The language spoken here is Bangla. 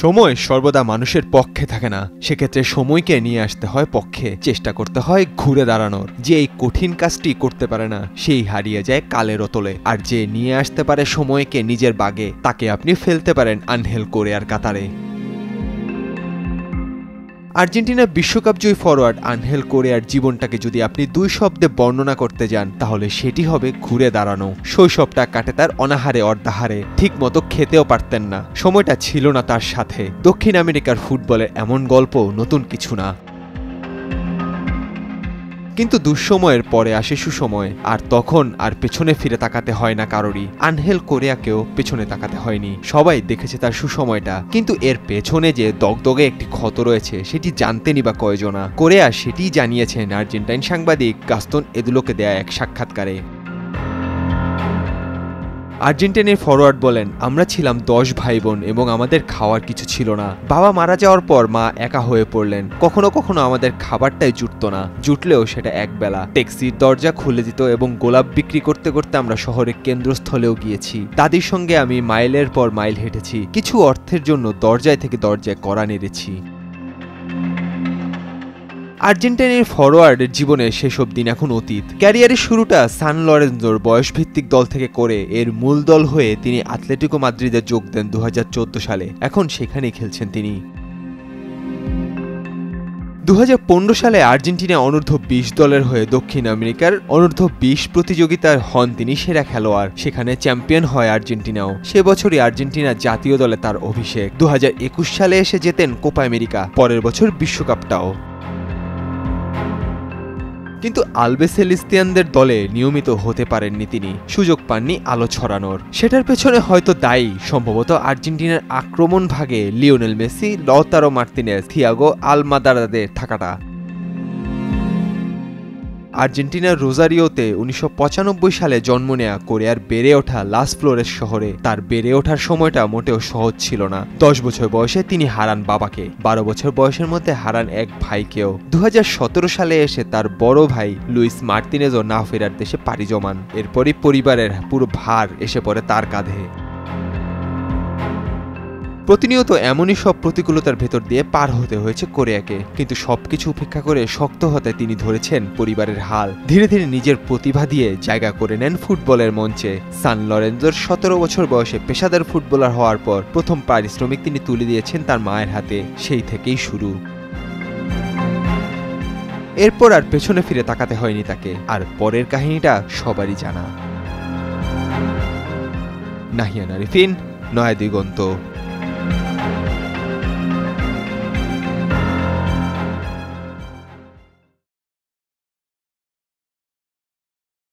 সময় সর্বদা মানুষের পক্ষে থাকে না, সেক্ষেত্রে সময়কে নিয়ে আসতে হয় পক্ষে। চেষ্টা করতে হয় ঘুরে দাঁড়ানোর। যে এই কঠিন কাজটি করতে পারে না সেই হারিয়ে যায় কালের অতলে, আর যে নিয়ে আসতে পারে সময়কে নিজের বাগে তাকে আপনি ফেলতে পারেন আনহেল কোরেয়ার কাতারে। আর্জেন্টিনা বিশ্বকাপ জয়ী ফরোয়ার্ড আনহেল কোরেয়ার জীবনটাকে যদি আপনি দুই শব্দে বর্ণনা করতে যান তাহলে সেটি হবে ঘুরে দাঁড়ানো। শৈশবটা কাটে তার অনাহারে অর্ধাহারে, ঠিক মতো খেতেও পারতেন না, সময়টা ছিল না তার সাথে। দক্ষিণ আমেরিকার ফুটবলের এমন গল্প নতুন কিছু না, কিন্তু দুঃসময়ের পরে আসে সুসময়, আর তখন আর পেছনে ফিরে তাকাতে হয় না কারোরই। আনহেল কোরেয়াকেও পেছনে তাকাতে হয়নি, সবাই দেখেছে তার সুসময়টা, কিন্তু এর পেছনে যে দগদগে একটি ক্ষত রয়েছে সেটি জানতেনই বা কয়জনা। কোরেয়া সেটিই জানিয়েছেন আর্জেন্টাইন সাংবাদিক গাস্তন এদুলোকে দেয়া এক সাক্ষাৎকারে। আর্জেন্টিনার ফরোয়ার্ড বলেন, আমরা ছিলাম 10 ভাই বোন এবং আমাদের খাওয়ার কিছু ছিল না। বাবা মারা যাওয়ার পর মা একা হয়ে পড়লেন। কখনো কখনো আমাদের খাবারটাই জুটতো না, জুটলেও সেটা একবেলা। ট্যাক্সির দরজা খুলে দিত এবং গোলাপ বিক্রি করতে করতে আমরা শহরের কেন্দ্রস্থলেও গিয়েছি। দাদির সঙ্গে আমি মাইলের পর মাইল হেঁটেছি, কিছু অর্থের জন্য দরজায় থেকে দরজায় কড়া নেড়েছি। আর্জেন্টিনার ফরোয়ার্ডের জীবনে সেসব দিন এখন অতীত। ক্যারিয়ারের শুরুটা সান লরেঞ্জোর বয়সভিত্তিক দল থেকে করে এর মূল দল হয়ে তিনি আতলেটিকো মাদ্রিদে যোগ দেন 2014 সালে। এখন সেখানেই খেলছেন তিনি। 2015 সালে আর্জেন্টিনা অনূর্ধ্ব 20 দলের হয়ে দক্ষিণ আমেরিকার অনূর্ধ্ব 20 প্রতিযোগিতার হন তিনি সেরা খেলোয়াড়। সেখানে চ্যাম্পিয়ন হয় আর্জেন্টিনাও। সে বছরই আর্জেন্টিনা জাতীয় দলে তার অভিষেক। 2021 সালে এসে জেতেন কোপা আমেরিকা, পরের বছর বিশ্বকাপটাও। কিন্তু আলবেসেলিস্তিয়ানদের দলে নিয়মিত হতে পারেননি তিনি, সুযোগ পাননি আলো ছড়ানোর। সেটার পেছনে হয়তো দায়ী সম্ভবত আর্জেন্টিনার আক্রমণ ভাগে লিওনেল মেসি, লওতারো মার্তিনেজ, থিয়াগো আলমাদারাদের থাকাটা। আর্জেন্টিনার রোজারিওতে 1995 সালে জন্ম নেয়া কোরেয়ার বেড়ে ওঠা লাস ফ্লোরেস শহরে। তার বেড়ে ওঠার সময়টা মোটেও সহজ ছিল না। 10 বছর বয়সে তিনি হারান বাবাকে, 12 বছর বয়সের মধ্যে হারান এক ভাইকেও। 2017 সালে এসে তার বড় ভাই লুইস মার্তিনেজও না ফেরার দেশে পাড়ি জমান। এরপরই পরিবারের পুরো ভার এসে পড়ে তার কাঁধে। প্রতিনিয়ত এমনই সব প্রতিকূলতার ভেতর দিয়ে পার হতে হয়েছে কোরিয়াকে, কিন্তু সবকিছু উপেক্ষা করে শক্ত হতে তিনি ধরেছেন পরিবারের হাল। ধীরে ধীরে নিজের প্রতিভা দিয়ে জায়গা করে নেন ফুটবলের মঞ্চে। সান লরেঞ্জোর 17 বছর বয়সে পেশাদার ফুটবলার হওয়ার পর প্রথম পারিশ্রমিক তিনি তুলে দিয়েছেন তার মায়ের হাতে। সেই থেকেই শুরু। এরপর আর পেছনে ফিরে তাকাতে হয়নি তাকে, আর পরের কাহিনীটা সবারই জানা। নাহিয়ান আরিফিন, নয়া দিগন্ত।